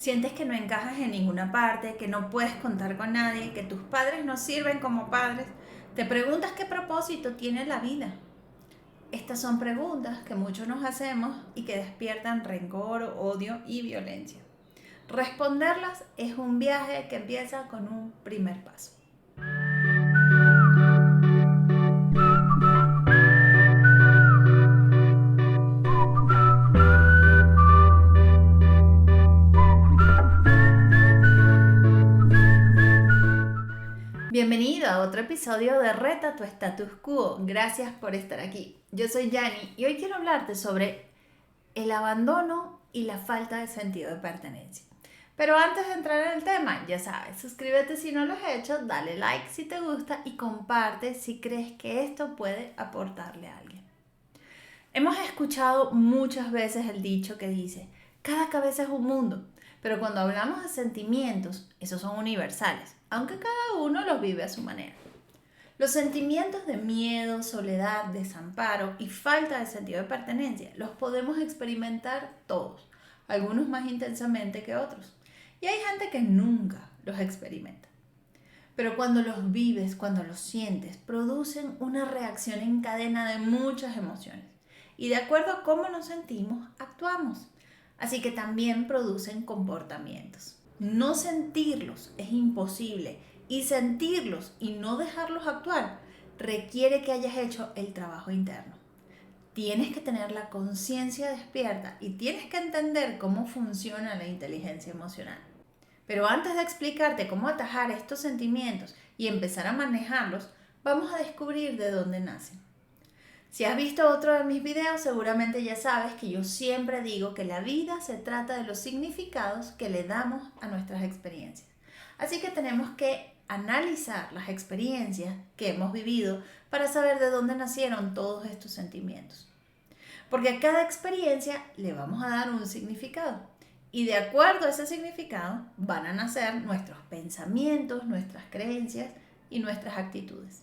Sientes que no encajas en ninguna parte, que no puedes contar con nadie, que tus padres no sirven como padres. Te preguntas qué propósito tiene la vida. Estas son preguntas que muchos nos hacemos y que despiertan rencor, odio y violencia. Responderlas es un viaje que empieza con un primer paso. Bienvenido a otro episodio de Reta tu Status Quo. Gracias por estar aquí. Yo soy Yani y hoy quiero hablarte sobre el abandono y la falta de sentido de pertenencia. Pero antes de entrar en el tema, ya sabes, suscríbete si no lo has hecho, dale like si te gusta y comparte si crees que esto puede aportarle a alguien. Hemos escuchado muchas veces el dicho que dice, cada cabeza es un mundo, pero cuando hablamos de sentimientos, esos son universales, aunque cada uno los vive a su manera. Los sentimientos de miedo, soledad, desamparo y falta de sentido de pertenencia los podemos experimentar todos, algunos más intensamente que otros. Y hay gente que nunca los experimenta. Pero cuando los vives, cuando los sientes, producen una reacción en cadena de muchas emociones. Y de acuerdo a cómo nos sentimos, actuamos. Así que también producen comportamientos. No sentirlos es imposible y sentirlos y no dejarlos actuar requiere que hayas hecho el trabajo interno. Tienes que tener la conciencia despierta y tienes que entender cómo funciona la inteligencia emocional. Pero antes de explicarte cómo atajar estos sentimientos y empezar a manejarlos, vamos a descubrir de dónde nacen. Si has visto otro de mis videos, seguramente ya sabes que yo siempre digo que la vida se trata de los significados que le damos a nuestras experiencias. Así que tenemos que analizar las experiencias que hemos vivido para saber de dónde nacieron todos estos sentimientos. Porque a cada experiencia le vamos a dar un significado. Y de acuerdo a ese significado van a nacer nuestros pensamientos, nuestras creencias y nuestras actitudes.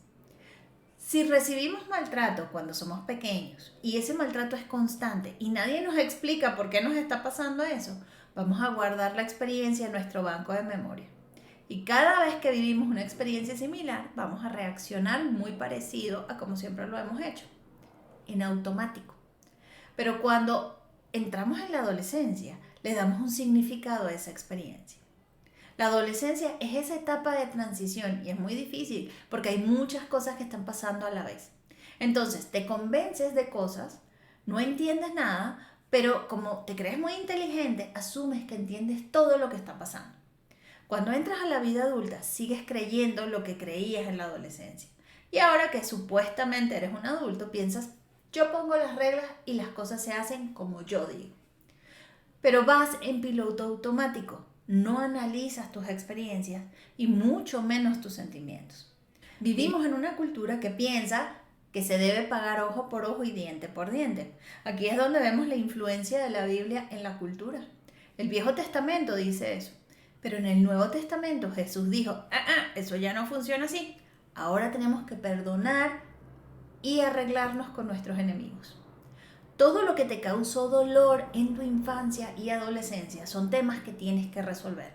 Si recibimos maltrato cuando somos pequeños y ese maltrato es constante y nadie nos explica por qué nos está pasando eso, vamos a guardar la experiencia en nuestro banco de memoria. Y cada vez que vivimos una experiencia similar, vamos a reaccionar muy parecido a como siempre lo hemos hecho, en automático. Pero cuando entramos en la adolescencia, le damos un significado a esa experiencia. La adolescencia es esa etapa de transición y es muy difícil porque hay muchas cosas que están pasando a la vez. Entonces, te convences de cosas, no entiendes nada, pero como te crees muy inteligente, asumes que entiendes todo lo que está pasando. Cuando entras a la vida adulta, sigues creyendo lo que creías en la adolescencia. Y ahora que supuestamente eres un adulto, piensas, yo pongo las reglas y las cosas se hacen como yo digo. Pero vas en piloto automático, no analizas tus experiencias y mucho menos tus sentimientos. Vivimos en una cultura que piensa que se debe pagar ojo por ojo y diente por diente. Aquí es donde vemos la influencia de la Biblia en la cultura. El Viejo Testamento dice eso, pero en el Nuevo Testamento Jesús dijo, eso ya no funciona así. Ahora tenemos que perdonar y arreglarnos con nuestros enemigos. Todo lo que te causó dolor en tu infancia y adolescencia son temas que tienes que resolver.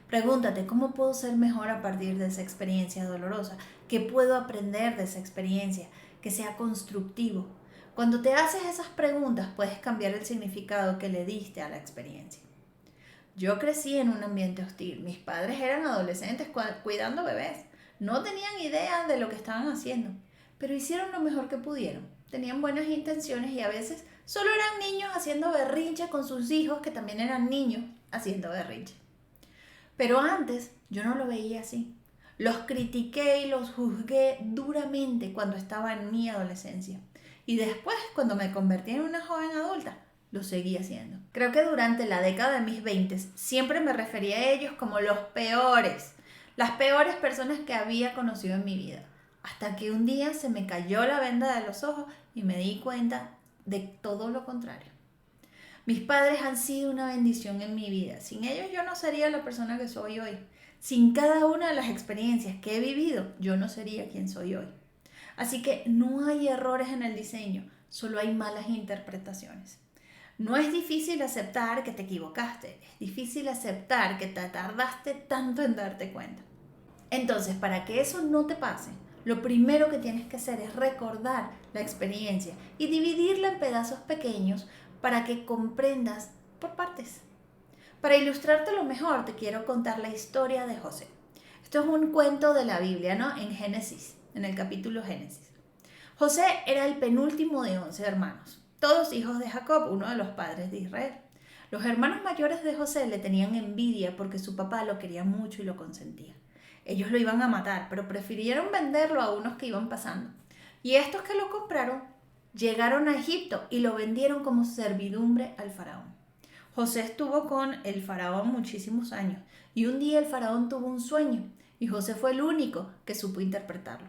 Pregúntate, ¿cómo puedo ser mejor a partir de esa experiencia dolorosa? ¿Qué puedo aprender de esa experiencia? Que sea constructivo. Cuando te haces esas preguntas, puedes cambiar el significado que le diste a la experiencia. Yo crecí en un ambiente hostil. Mis padres eran adolescentes cuidando bebés. No tenían idea de lo que estaban haciendo, pero hicieron lo mejor que pudieron. Tenían buenas intenciones y a veces solo eran niños haciendo berrinche con sus hijos que también eran niños haciendo berrinche. Pero antes yo no lo veía así. Los critiqué y los juzgué duramente cuando estaba en mi adolescencia. Y después, cuando me convertí en una joven adulta, lo seguí haciendo. Creo que durante la década de mis 20 siempre me refería a ellos como los peores, las peores personas que había conocido en mi vida. Hasta que un día se me cayó la venda de los ojos y me di cuenta de todo lo contrario. Mis padres han sido una bendición en mi vida. Sin ellos yo no sería la persona que soy hoy. Sin cada una de las experiencias que he vivido, yo no sería quien soy hoy. Así que no hay errores en el diseño, solo hay malas interpretaciones. No es difícil aceptar que te equivocaste, es difícil aceptar que te tardaste tanto en darte cuenta. Entonces, para que eso no te pase, lo primero que tienes que hacer es recordar la experiencia y dividirla en pedazos pequeños para que comprendas por partes. Para ilustrártelo mejor, te quiero contar la historia de José. Esto es un cuento de la Biblia, ¿no? En Génesis, en el capítulo Génesis. José era el penúltimo de 11 hermanos, todos hijos de Jacob, uno de los padres de Israel. Los hermanos mayores de José le tenían envidia porque su papá lo quería mucho y lo consentía. Ellos lo iban a matar, pero prefirieron venderlo a unos que iban pasando. Y estos que lo compraron llegaron a Egipto y lo vendieron como servidumbre al faraón. José estuvo con el faraón muchísimos años y un día el faraón tuvo un sueño y José fue el único que supo interpretarlo.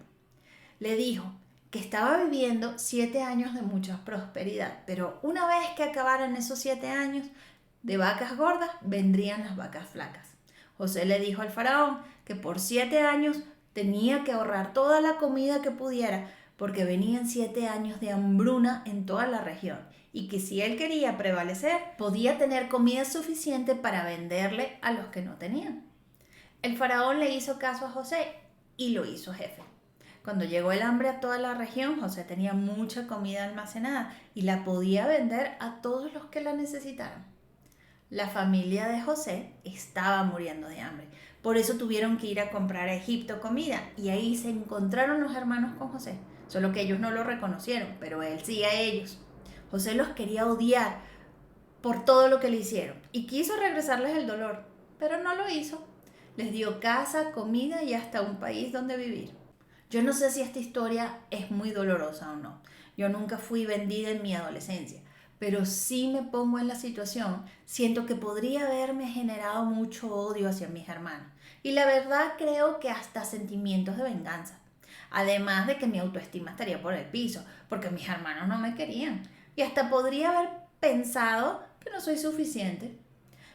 Le dijo que estaba viviendo 7 años de mucha prosperidad, pero una vez que acabaran esos 7 años de vacas gordas, vendrían las vacas flacas. José le dijo al faraón que por 7 años tenía que ahorrar toda la comida que pudiera porque venían 7 años de hambruna en toda la región y que si él quería prevalecer, podía tener comida suficiente para venderle a los que no tenían. El faraón le hizo caso a José y lo hizo jefe. Cuando llegó el hambre a toda la región, José tenía mucha comida almacenada y la podía vender a todos los que la necesitaran. La familia de José estaba muriendo de hambre. Por eso tuvieron que ir a comprar a Egipto comida y ahí se encontraron los hermanos con José. Solo que ellos no lo reconocieron, pero él sí a ellos. José los quería odiar por todo lo que le hicieron y quiso regresarles el dolor, pero no lo hizo. Les dio casa, comida y hasta un país donde vivir. Yo no sé si esta historia es muy dolorosa o no. Yo nunca fui vendida en mi adolescencia, pero sí me pongo en la situación, siento que podría haberme generado mucho odio hacia mis hermanos. Y la verdad creo que hasta sentimientos de venganza. Además de que mi autoestima estaría por el piso, porque mis hermanos no me querían. Y hasta podría haber pensado que no soy suficiente.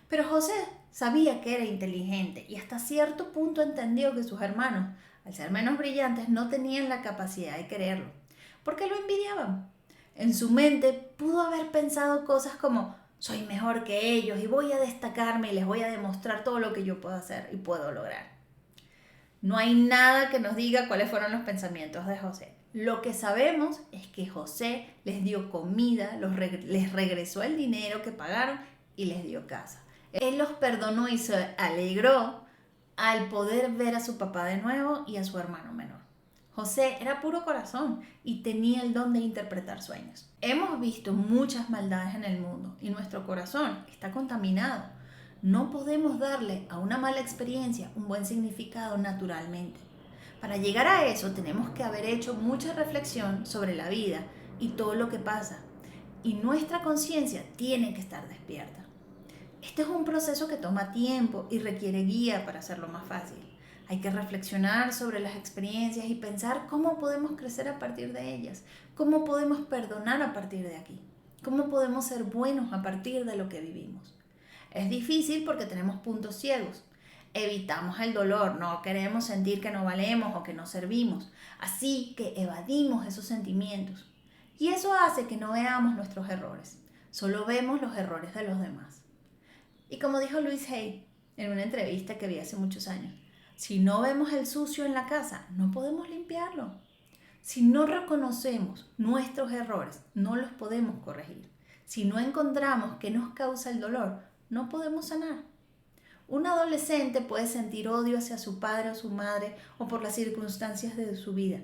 Pero José sabía que era inteligente y hasta cierto punto entendió que sus hermanos, al ser menos brillantes, no tenían la capacidad de quererlo, porque lo envidiaban. En su mente pudo haber pensado cosas como: soy mejor que ellos y voy a destacarme y les voy a demostrar todo lo que yo puedo hacer y puedo lograr. No hay nada que nos diga cuáles fueron los pensamientos de José. Lo que sabemos es que José les dio comida, les regresó el dinero que pagaron y les dio casa. Él los perdonó y se alegró al poder ver a su papá de nuevo y a su hermano menor. José era puro corazón y tenía el don de interpretar sueños. Hemos visto muchas maldades en el mundo y nuestro corazón está contaminado. No podemos darle a una mala experiencia un buen significado naturalmente. Para llegar a eso tenemos que haber hecho mucha reflexión sobre la vida y todo lo que pasa. Y nuestra conciencia tiene que estar despierta. Este es un proceso que toma tiempo y requiere guía para hacerlo más fácil. Hay que reflexionar sobre las experiencias y pensar cómo podemos crecer a partir de ellas, cómo podemos perdonar a partir de aquí, cómo podemos ser buenos a partir de lo que vivimos. Es difícil porque tenemos puntos ciegos. Evitamos el dolor, no queremos sentir que no valemos o que no servimos, así que evadimos esos sentimientos. Y eso hace que no veamos nuestros errores, solo vemos los errores de los demás. Y como dijo Louise Hay en una entrevista que vi hace muchos años, si no vemos el sucio en la casa, no podemos limpiarlo. Si no reconocemos nuestros errores, no los podemos corregir. Si no encontramos qué nos causa el dolor, no podemos sanar. Un adolescente puede sentir odio hacia su padre o su madre o por las circunstancias de su vida.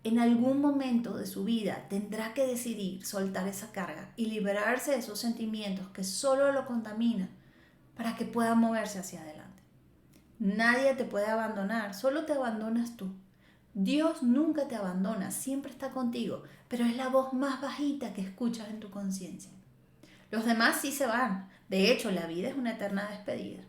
En algún momento de su vida tendrá que decidir soltar esa carga y liberarse de esos sentimientos que solo lo contaminan para que pueda moverse hacia adelante. Nadie te puede abandonar, solo te abandonas tú. Dios nunca te abandona, siempre está contigo, pero es la voz más bajita que escuchas en tu conciencia. Los demás sí se van, de hecho la vida es una eterna despedida.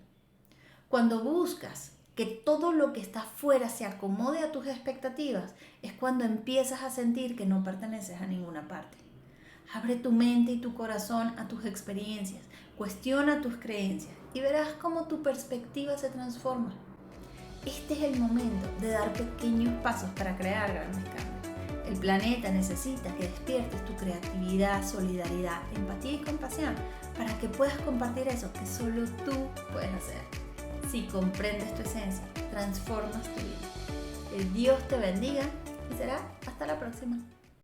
Cuando buscas que todo lo que está fuera se acomode a tus expectativas, es cuando empiezas a sentir que no perteneces a ninguna parte. Abre tu mente y tu corazón a tus experiencias, cuestiona tus creencias y verás cómo tu perspectiva se transforma. Este es el momento de dar pequeños pasos para crear grandes cambios. El planeta necesita que despiertes tu creatividad, solidaridad, empatía y compasión para que puedas compartir eso que solo tú puedes hacer. Si comprendes tu esencia, transformas tu vida. Que Dios te bendiga y será hasta la próxima.